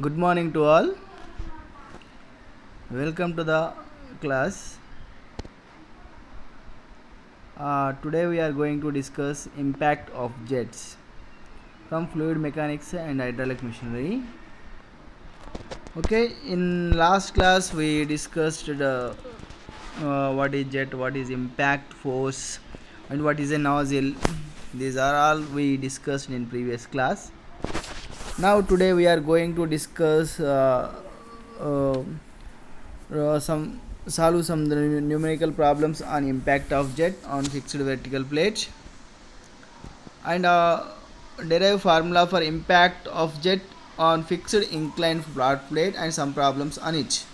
Good morning to all. Welcome to the class. Today we are going to discuss impact of jets from fluid mechanics and hydraulic machinery. Okay, in last class we discussed what is jet, what is impact force, and what is a nozzle. These are all we discussed in previous class. Now today we are going to discuss uh, some solve some numerical problems on impact of jet on fixed vertical plate and derive formula for impact of jet on fixed inclined flat plate and some problems on it.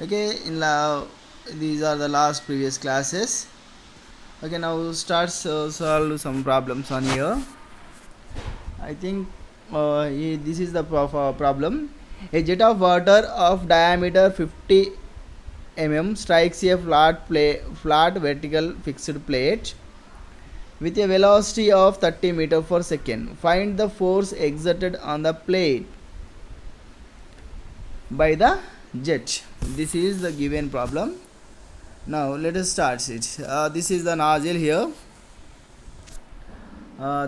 Okay, these are the last previous classes. Okay, now start solve some problems on here. I think this is the problem. A jet of water of diameter 50 strikes a flat vertical fixed plate with a velocity of 30 meter per second. Find the force exerted on the plate by the jet. This is the given problem. Now let us start it. This is the nozzle here.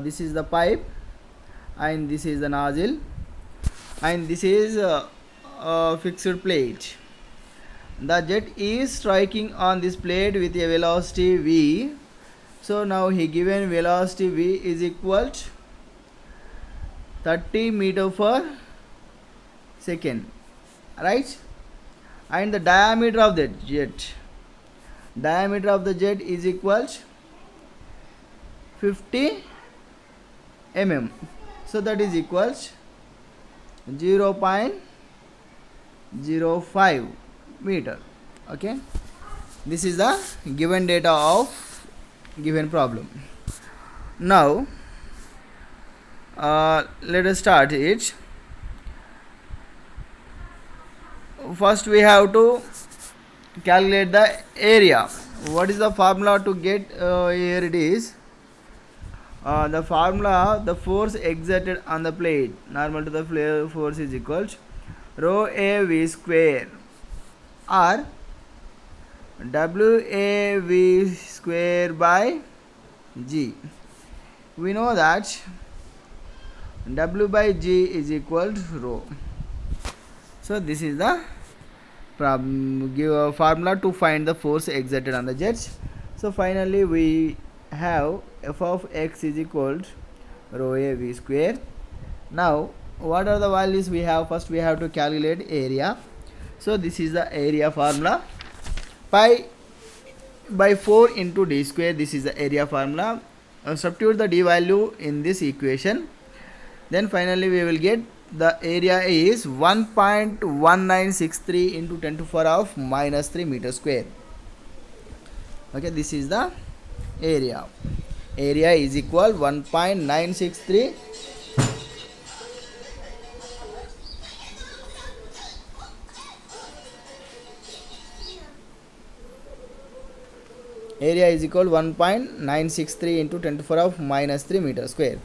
This is the pipe, and this is the nozzle, and this is a fixed plate. The jet is striking on this plate with a velocity v. So now he given velocity v is equal to 30 meter per second, right? And the diameter of the jet is equal to 50 so that is equals 0.05 meter. Okay, this is the given data of given problem. Now let us start it. First we have to calculate the area. What is the formula to get here? It is the formula, the force exerted on the plate normal to the force is equal to rho a v square or WAV square by G. We know that W by G is equal to rho. So this is the formula to find the force exerted on the jets. So finally we have f of x is equal to rho a v square. Now what are the values we have? First we have to calculate area. So this is the area formula. Pi by 4 into d square. This is the area formula. Substitute the d value in this equation. Then finally we will get the area is 1.1963 into 10 to the power of minus 3 meter square. Okay, this is the area. Area is equal 1.963 area is equal 1.963 into 10 to the power of minus 3 meter square.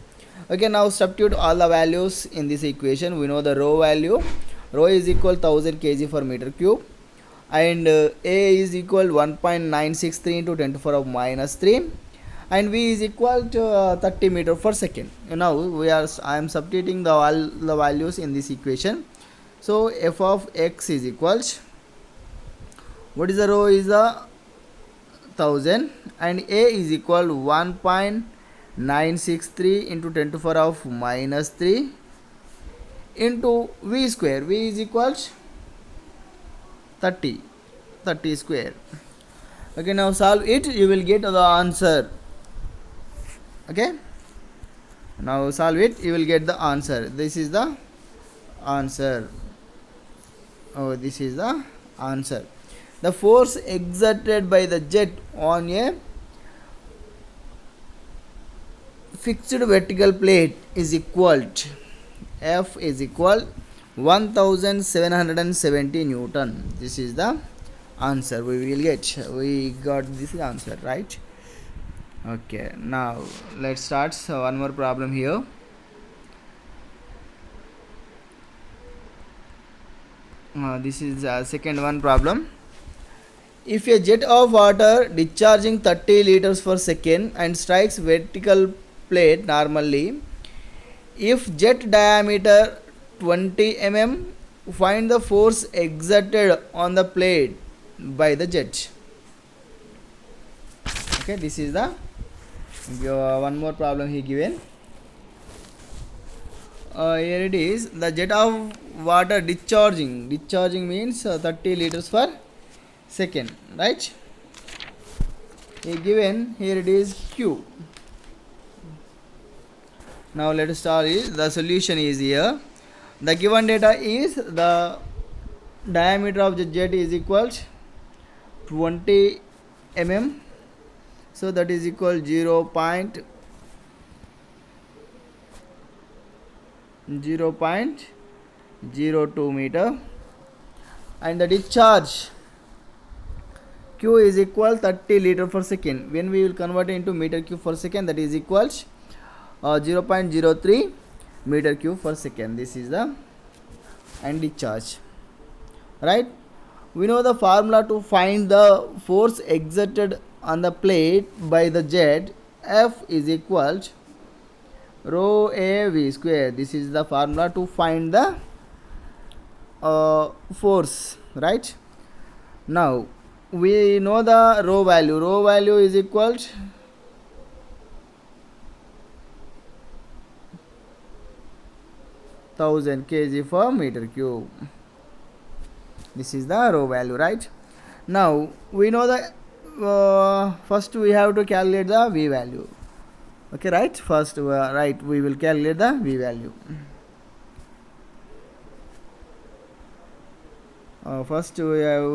Okay, now substitute all the values in this equation. We know the rho value. Rho is equal 1000 kg per meter cube, and A is equal 1.963 into 10 to the power of minus 3, and V is equal to 30 meter per second. Now I am substituting the values in this equation. So f of x is equal to, what is the rho is the 1000, and A is equal 1.963 into 10 to the power of minus 3 into V square. V is equal to 30 square. Okay, now solve it, you will get the answer. Okay, now solve it, you will get the answer. This is the answer. Oh, this is the answer. The force exerted by the jet on a fixed vertical plate is equal to F is equal 1770 Newton. This is the answer we got this answer, right? Okay, now let's start one more problem here. This is second one problem. If a jet of water discharging 30 liters per second and strikes vertical plate normally, if jet diameter 20 mm, find the force exerted on the plate by the jet. Okay, this is the one more problem he given. Here it is, the jet of water discharging means 30 liters per second, right? He given, here it is Q. Now let us start is the solution is here. The given data is the diameter of the jet is equal 20 mm, so that is equal 0.02 meter, and the discharge Q is equal 30 liter per second. When we will convert it into meter cube per second, that is equals 0.03 meter cube per second. This is the and discharge, right? We know the formula to find the force exerted on the plate by the jet. F is equal rho a v square. This is the formula to find the force, right? Now we know the rho value. Rho value is equal 1000 kg per meter cube. This is the rho value, right? Now we know the first we have to calculate the v value. Okay, right? First right, we will calculate the v value. First we have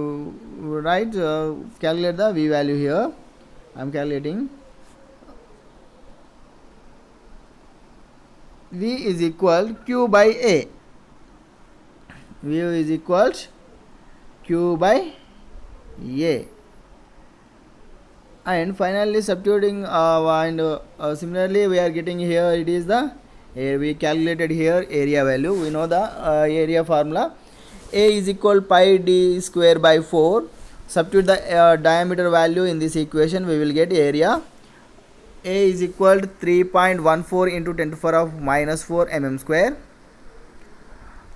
calculate the v value. Here I am calculating. V is equal Q by A. V is equal Q by A. And finally substituting similarly we are getting here, it is the we calculated here area value. We know the area formula. A is equal pi d square by 4. Substitute the diameter value in this equation, we will get area. A is equal to 3.14 into 10 to the power of minus 4 mm square,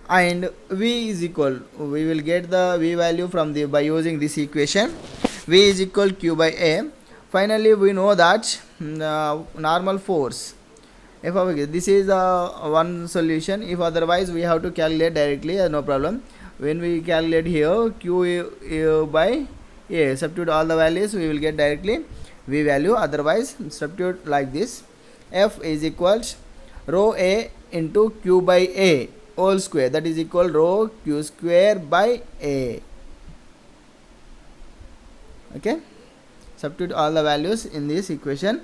and V is equal, we will get the V value from the by using this equation. V is equal Q by A. Finally we know that normal force F of x, this is one solution. If otherwise we have to calculate directly, no problem. When we calculate here Q by A, substitute all the values, we will get directly V value. Otherwise substitute like this. F is equals rho A into Q by A whole square, that is equal rho Q square by A. Okay, substitute all the values in this equation.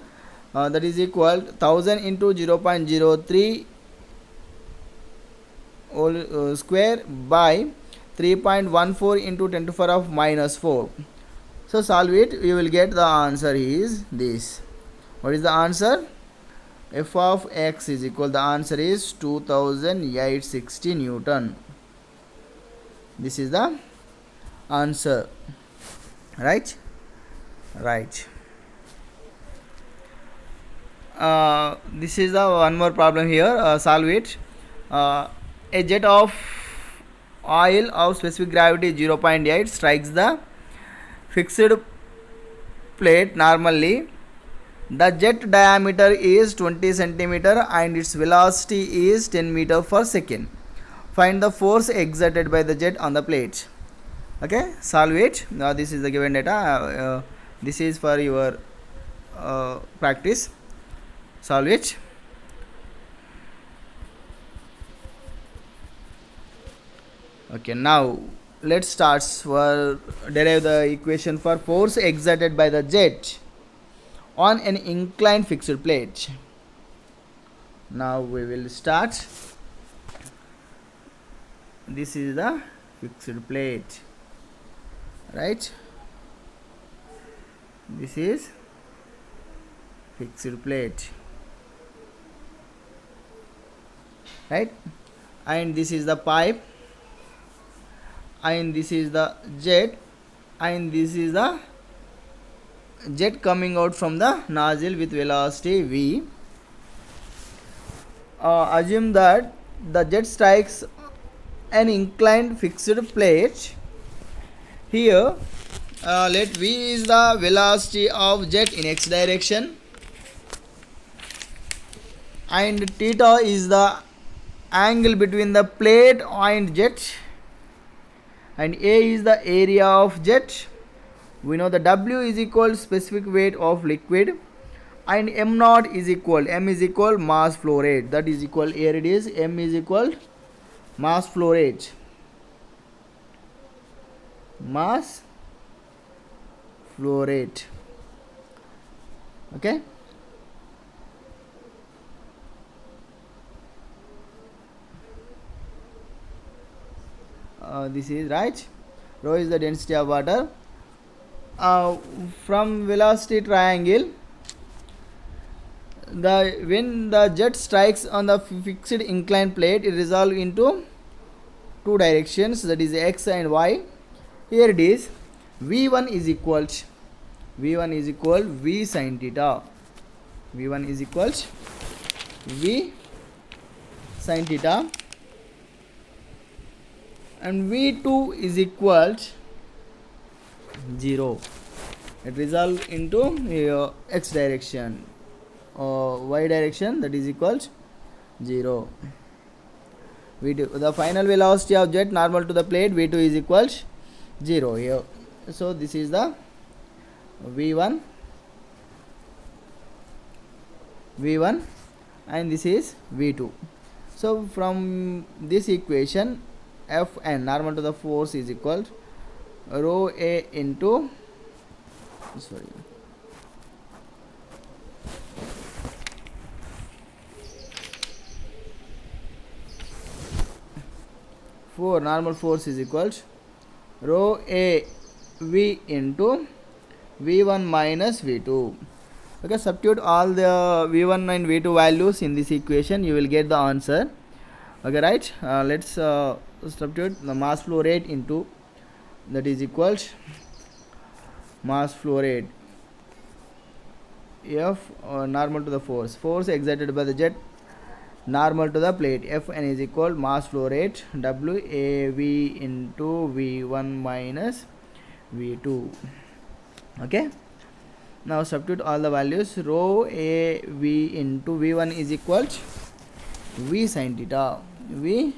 That is equal 1000 into 0.03 whole square by 3.14 into 10 to the power of minus 4. So solve it, you will get the answer is this. What is the answer? F of x is equal, the answer is 2860 Newton. This is the answer, right? Right. This is the one more problem here. Solve it. A jet of oil of specific gravity 0.8 strikes the fixed plate normally. The jet diameter is 20 centimeter and its velocity is 10 meter per second. Find the force exerted by the jet on the plate. Okay, solve it. Now this is the given data. This is for your practice. Solve it. Okay, now let's start for derive the equation for force exerted by the jet on an inclined fixed plate. Now we will start. This is the fixed plate, right? This is fixed plate, right? And this is the pipe, and this is the jet, and this is the jet coming out from the nozzle with velocity v. Assume that the jet strikes an inclined fixed plate. Here let v is the velocity of jet in x direction, and theta is the angle between the plate and jet, and a is the area of jet. We know the W is equal specific weight of liquid, and m naught is equal, m is equal mass flow rate, that is equal, here it is, m is equal mass flow rate, mass flow rate. Okay, this is right. Rho is the density of water. From velocity triangle, when the jet strikes on the fixed inclined plate, it resolves into two directions, that is x and y. Here it is, v1 is equal v sin theta, v1 is equal v sin theta, and v2 is equal 0. It resolves into x direction, y direction, that is equal 0. v2, the final velocity of jet normal to the plate, v2 is equal 0 here. So this is the v1, and this is v2. So from this equation, Fn normal to the force is equal rho a into, sorry, for normal force is equal rho a v into v1 minus v2. Okay, substitute all the v1 and v2 values in this equation, you will get the answer. Okay, right. Let's substitute the mass flow rate into, that is equal mass flow rate F normal to the force exerted by the jet normal to the plate, Fn is equal mass flow rate WAV into V1 minus V2. Okay, now substitute all the values. Rho AV into V1 is equal V sin theta, V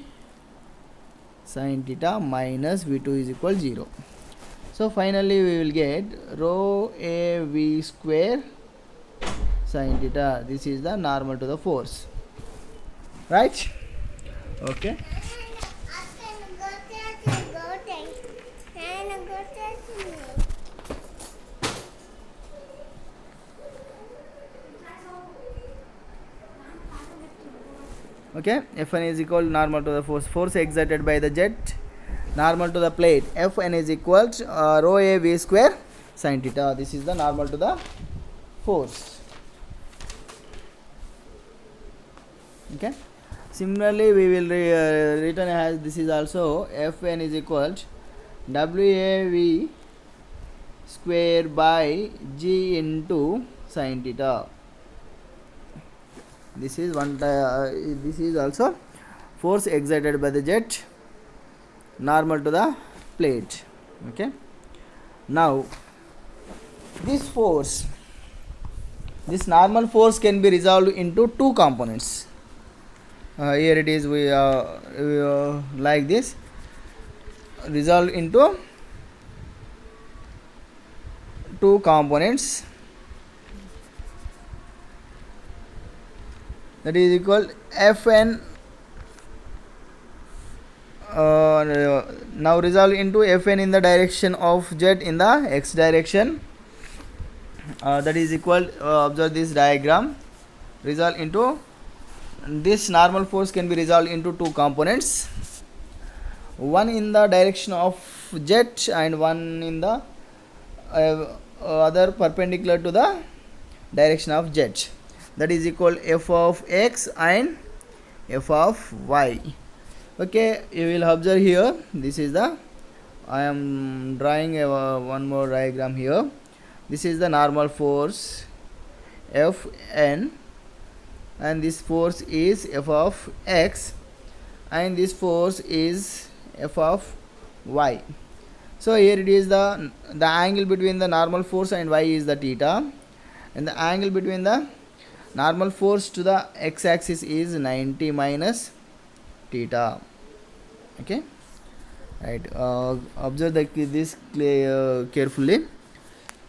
sin theta minus V2 is equal 0. So finally we will get rho AV square sin theta. This is the normal to the force, right? Okay. Okay, Fn is equal normal to the force exerted by the jet normal to the plate, Fn is equal rho a v square sin theta. This is the normal to the force. Okay, similarly we will written as this is also Fn is equal WAV square by G into sin theta. This is one this is also force exerted by the jet normal to the plate. Okay, now this force, this normal force can be resolved into two components. Here it is, we like this, resolve into two components, that is equal Fn now resolve into Fn in the direction of jet in the x direction, that is equal observe this diagram, resolve into this normal force can be resolved into two components, one in the direction of jet and one in the other perpendicular to the direction of jet, that is equal f of x and f of y. Okay, you will observe here, this is the I am drawing one more diagram here. This is the normal force Fn, and this force is f of x, and this force is f of y. So here it is the angle between the normal force and y is the theta, and the angle between the normal force to the x axis is 90 minus theta. Okay, right. Observe this carefully.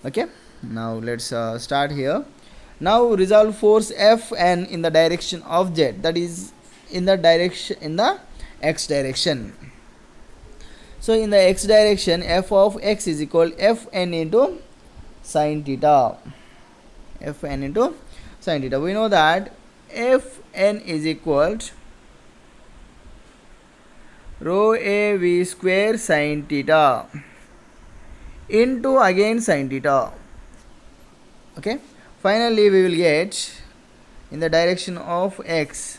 Okay, now let's start here. Now resolve force Fn in the direction of z, that is in the x direction. So in the x direction, f of x is equal Fn into sin theta. Fn into sin theta. We know that Fn is equal to rho a v square sin theta into again sin theta. Okay, finally we will get in the direction of x,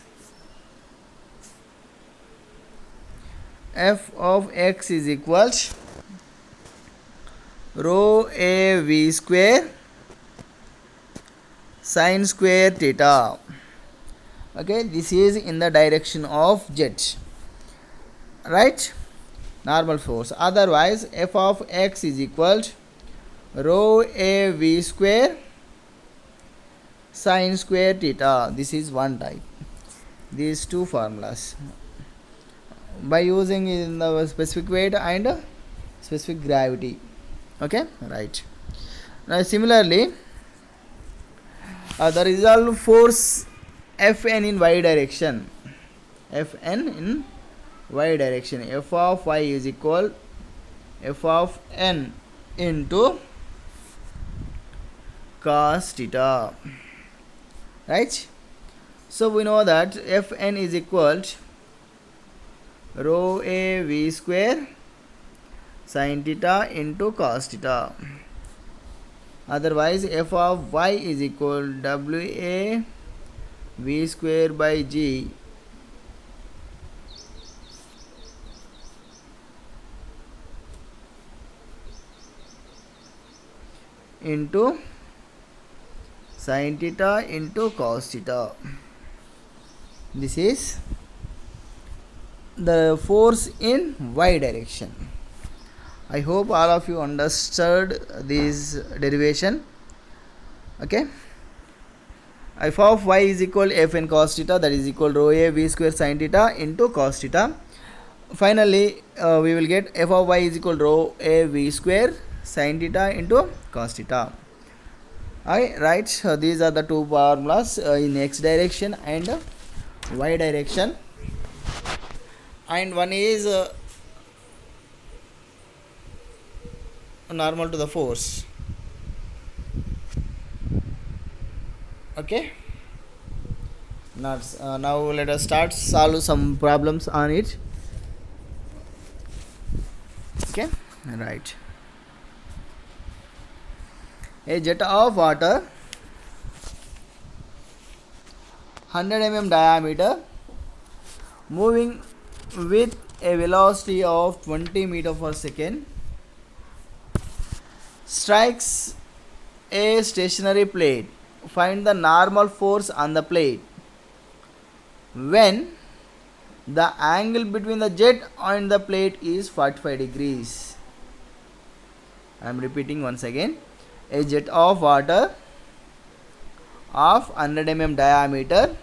f of x is equal to rho a v square sin square theta. Okay, this is in the direction of z, right, normal force. Otherwise f of x is equal to rho a v square sin square theta. This is one type. These two formulas by using in the specific weight and specific gravity. Okay, right. Now similarly, the resolved force Fn in y direction, Fn in y direction, f of y is equal f of n into cos theta, right? So we know that Fn is equal to rho a v square sin theta into cos theta. Otherwise f of y is equal w a v square by g into sin theta into cos theta. This is the force in y direction. I hope all of you understood this derivation. Okay, f of y is equal fn cos theta, that is equal rho a v square sin theta into cos theta. Finally we will get f of y is equal rho a v square sin theta into cos theta. Right, these are the two formulas in x direction and y direction, and one is normal to the force. Okay, now let us start solve some problems on it. Okay, right. A jet of water 100 mm diameter moving with a velocity of 20 meter per second strikes a stationary plate. Find the normal force on the plate when the angle between the jet and the plate is 45 degrees. I am repeating once again. A jet of water of 100 mm diameter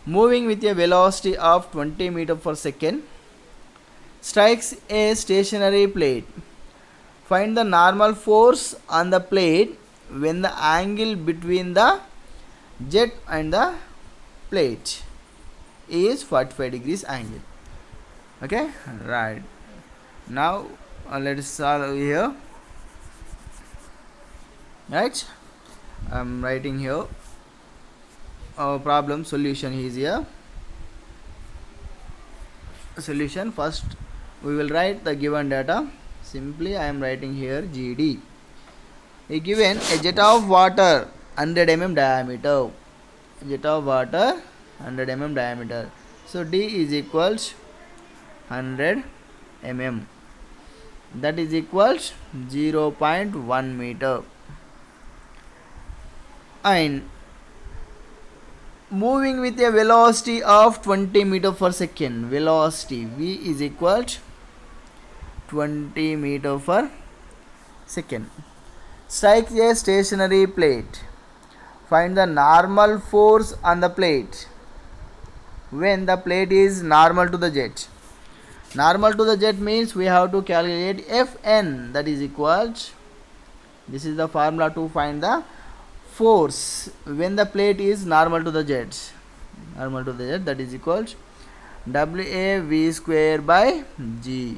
moving with a velocity of 20 meter per second strikes a stationary plate. Find the normal force on the plate when the angle between the jet and the plate is 45 degrees angle. Okay, right. Now let us solve here. Right, I am writing here our problem solution is here. Solution, first we will write the given data. Simply I am writing here GD. A given a jet of water 100 mm diameter, jet of water 100 mm diameter. So D is equals 100 mm. that is equals 0.1 meter. And moving with a velocity of 20 meter per second, velocity v is equal to 20 meter per second, strikes a stationary plate. Find the normal force on the plate when the plate is normal to the jet. Normal to the jet means we have to calculate Fn, that is equal to, this is the formula to find the force when the plate is normal to the jet. Normal to the jet, that is equal to WAV square by G.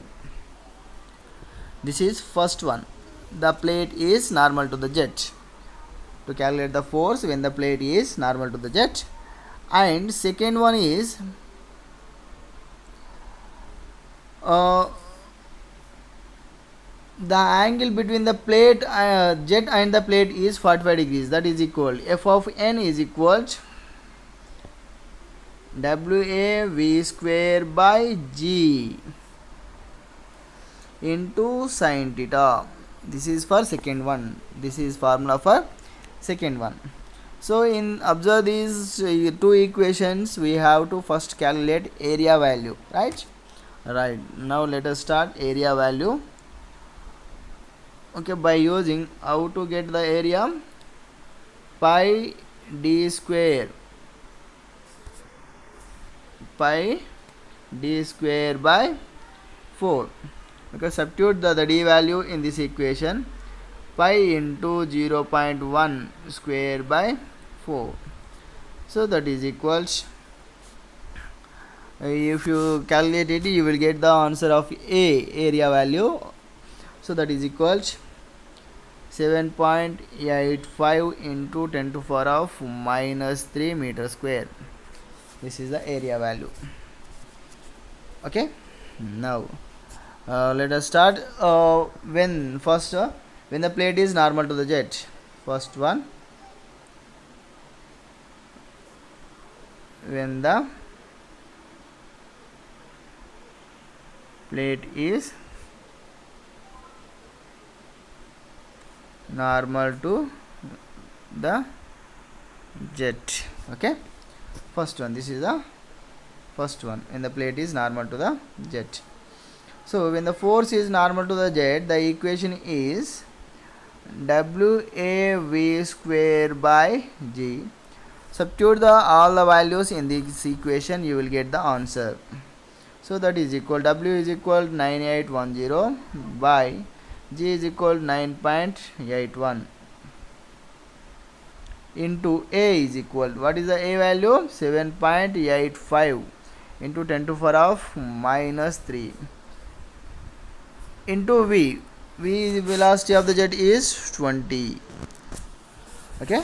This is first one. The plate is normal to the jet. To calculate the force when the plate is normal to the jet. And second one is the angle between the plate jet and the plate is 45 degrees, that is equal F of n is equal to WAV square by G into sin theta. This is for second one. This is formula for second one. So in observe these two equations, we have to first calculate area value, right? Right, now let us start area value. Okay, by using how to get the area, pi d square by 4. Okay, substitute the d value in this equation, pi into 0.1 square by 4. So that is equals, if you calculate it, you will get the answer of A, area value. So that is equals 7.85 into 10 to the power of minus 3 meter square. This is the area value. Okay, now let us start when the plate is normal to the jet. First one, when the plate is normal to the jet. Okay, first one, this is the first one, when the plate is normal to the jet. So when the force is normal to the jet, the equation is WAV square by G. Substitute all the values in this equation, you will get the answer. So that is equal, W is equal 9810 by G is equal 9.81 into A is equal, what is the A value? 7.85 into 10 to the power of minus 3 into V. V velocity of the jet is 20. Okay,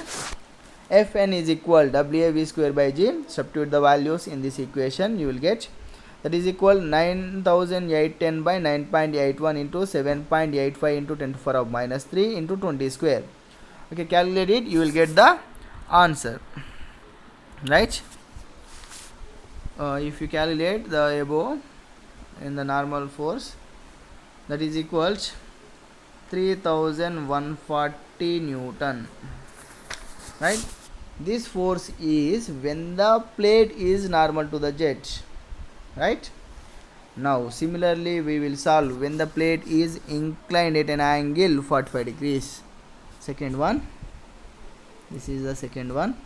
Fn is equal WAV square by G. Substitute the values in this equation, you will get, that is equal 9810 by 9.81 into 7.85 into 10 to the power of minus 3 into 20 square. Okay, calculate it, you will get the answer, right? If you calculate the above in the normal force, that is equals 3140 Newton, right? This force is when the plate is normal to the jet, right? Now similarly we will solve when the plate is inclined at an angle 45 degrees. Second one, this is the second one.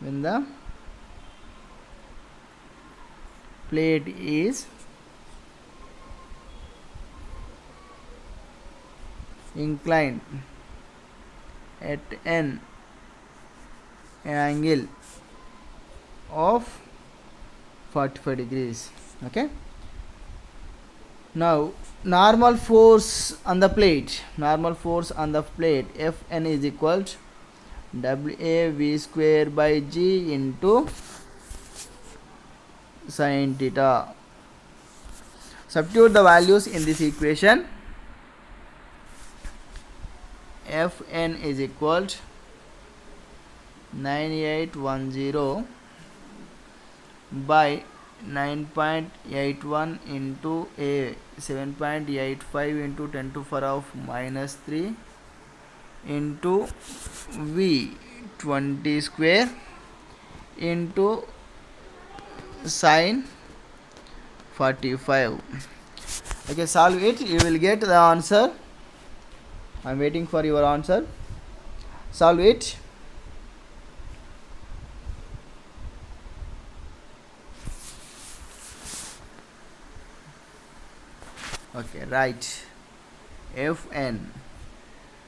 When the plate is inclined at an angle of 45 degrees. Okay, now normal force on the plate, Fn is equal to WAV square by G into sin theta. Substitute the values in this equation. Fn is equal to 9810 by 9.81 into a 7.85 into 10 to power of minus 3 into v 20 square into sine 45. Okay, solve it, you will get the answer. I am waiting for your answer. Solve it. Okay, right. Fn,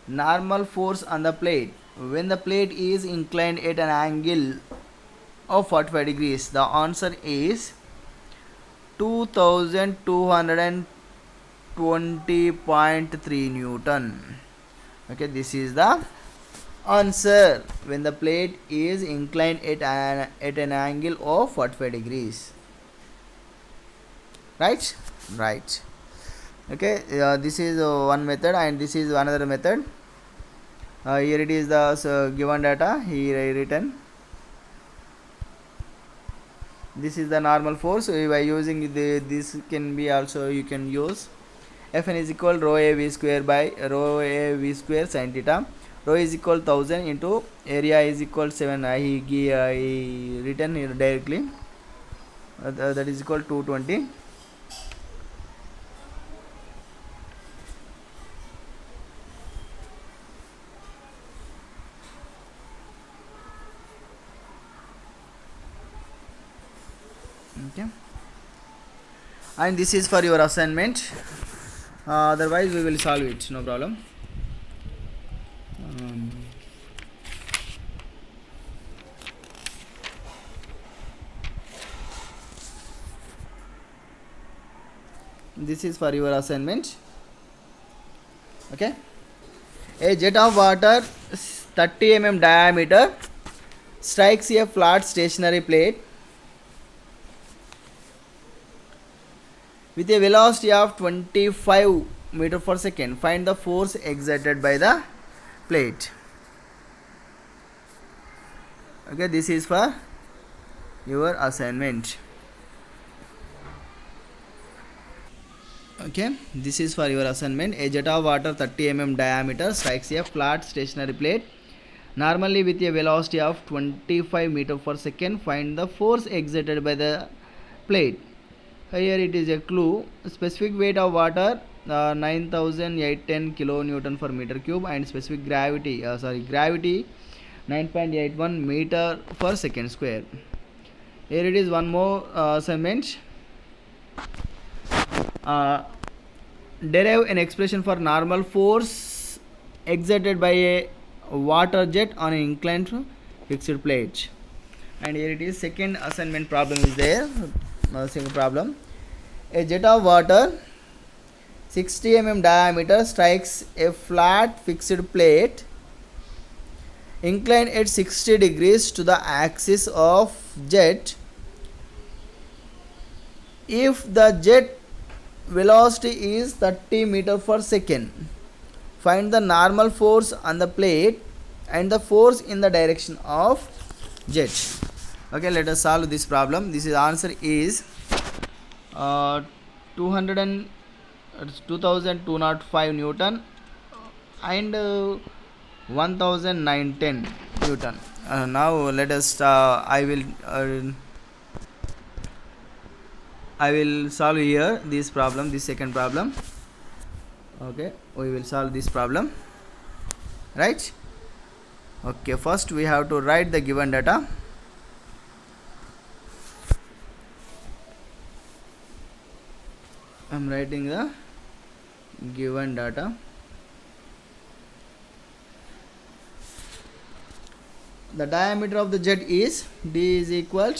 normal force on the plate when the plate is inclined at an angle of 45 degrees. The answer is 2220.3 Newton. Okay, this is the answer when the plate is inclined at an angle of 45 degrees. Right? Right. Okay, this is one method and this is another method. Here it is the given data here written. This is the normal force. By using this can be also you can use Fn is equal rho a v square by rho a v square sin theta. Rho is equal 1000 into area is equal 7. I written here directly. That is equal to 220. Okay, and this is for your assignment. Otherwise we will solve it, no problem. This is for your assignment. Okay, a jet of water 30 mm diameter strikes a flat stationary plate with a velocity of 25 meter per second. Find the force exerted by the plate. Okay, this is for your assignment. Okay, this is for your assignment. A jet of water 30 mm diameter strikes a flat stationary plate normally with a velocity of 25 meter per second. Find the force exerted by the plate. Here it is a clue. Specific weight of water 9810 kilonewton per meter cube and specific gravity 9.81 meter per second square. Here it is one more assignment. Derive an expression for normal force exerted by a water jet on an inclined fixed plate. And here it is second assignment problem is there. Second problem, a jet of water 60 mm diameter strikes a flat fixed plate inclined at 60 degrees to the axis of jet. If the jet velocity is 30 meter per second, find the normal force on the plate and the force in the direction of jet. Okay, let us solve this problem. This is answer is 2205 Newton and 1910 Newton. Now let us I will solve here this problem, this second problem. Okay, we will solve this problem, right? Okay, first we have to write the given data. I am writing the given data. The diameter of the jet is d is equal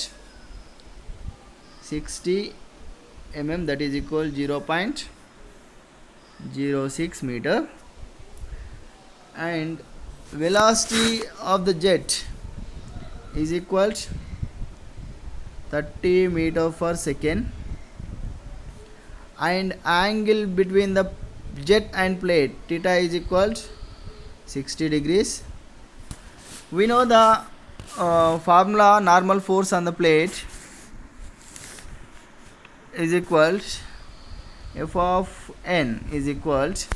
60 mm, that is equal 0.06 meter, and velocity of the jet is equal 30 meter per second, and angle between the jet and plate theta is equal 60 degrees. We know the formula normal force on the plate is equals f of n is equals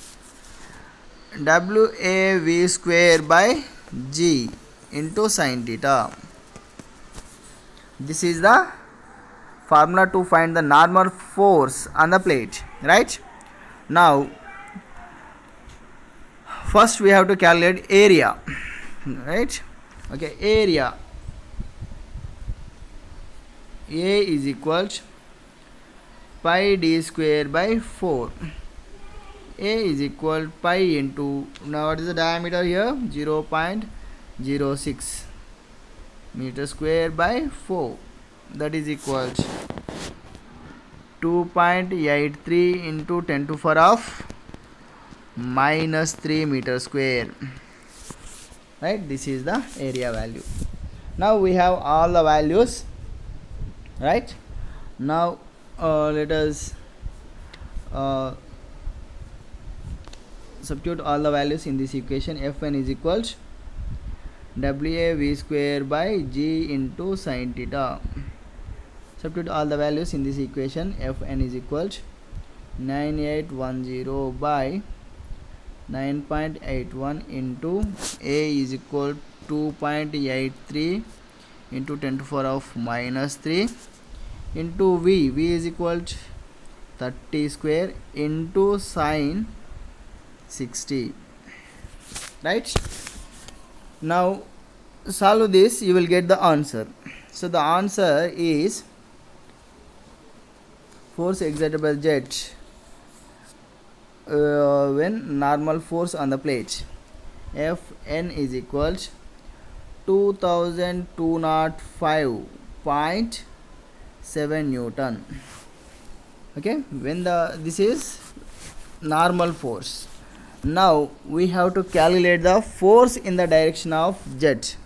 WAV square by G into sin theta. This is the formula to find the normal force on the plate, right? Now first we have to calculate area, right? Okay, area A is equals pi d square by 4. A is equal pi into, now what is the diameter here? 0.06 meter square by 4, that is equals 2.83 into 10 to the power of minus 3 meter square, right? This is the area value. Now we have all the values, right? Now let us substitute all the values in this equation. Fn is equals WAV square by G into sin theta. Substitute all the values in this equation. Fn is equals 9810 by 9.81 into A is equal 2.83 into 10 to the power of minus 3 into V is equal 30 square into sin 60, right? Now solve this, you will get the answer. So the answer is force exerted by the jet when normal force on the plate, Fn is equals 2205.7 Newton. Okay, when this is normal force. Now we have to calculate the force in the direction of jet.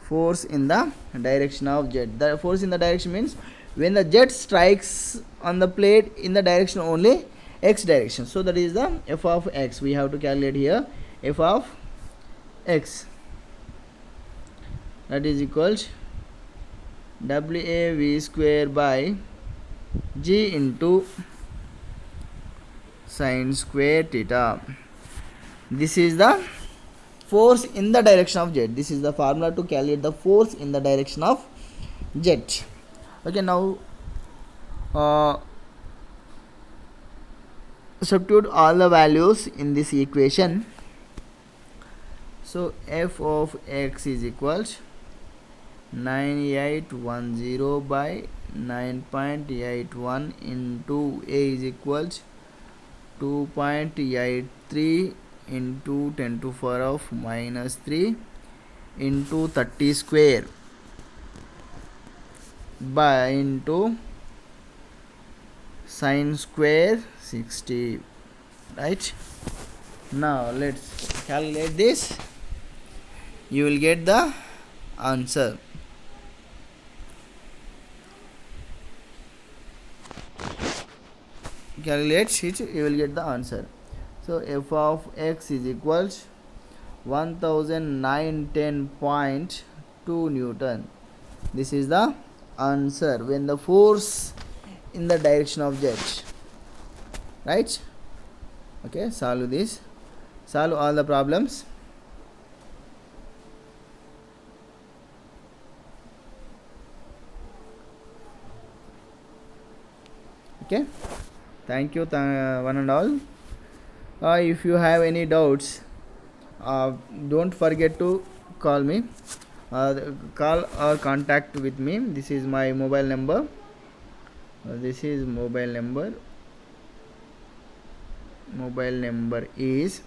Force in the direction of jet. The force in the direction means when the jet strikes on the plate in the direction only x direction. So that is the f of x. We have to calculate here f of x. That is equals WAV square by G into sin square theta. This is the force in the direction of jet. This is the formula to calculate the force in the direction of jet. Okay, now substitute all the values in this equation. So f of x is equals 9810 by 9.81 into A is equals 2.83 into 10 to the power of minus 3 into 30 square by into sin square 60, right? Now let's calculate this. You will get the answer. Calculate it, you will get the answer. So f of x is equals 1910.2 Newton. This is the answer when the force in the direction of jet, right? Okay, solve this. Solve all the problems. Okay, thank you one and all. If you have any doubts, don't forget to call me. Call or contact with me. This is my mobile number. This is mobile number. Mobile number is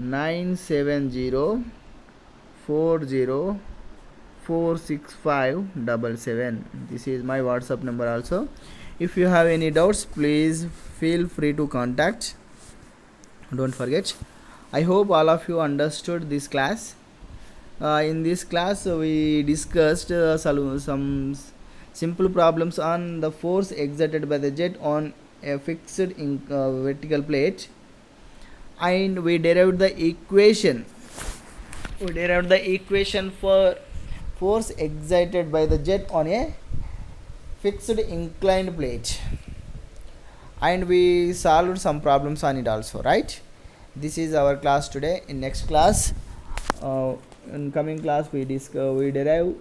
97040465777. This is my WhatsApp number also. If you have any doubts, please feel free to contact. Don't forget. I hope all of you understood this class. In this class we discussed some simple problems on the force exerted by the jet on a fixed vertical plate, and we derived the equation for force exerted by the jet on a fixed inclined plate, and we solved some problems on it also, right? This is our class today. In next class, in coming class, we derive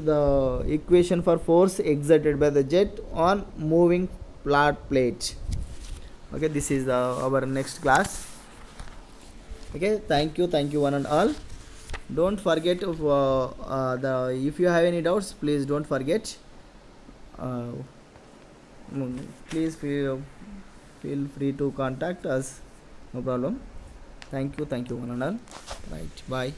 the equation for force exerted by the jet on moving flat plate. Okay, this is our next class. Okay, thank you one and all. Don't forget if you have any doubts, please don't forget. uh, Please feel free to contact us, no problem. Thank you one and all. Right, bye.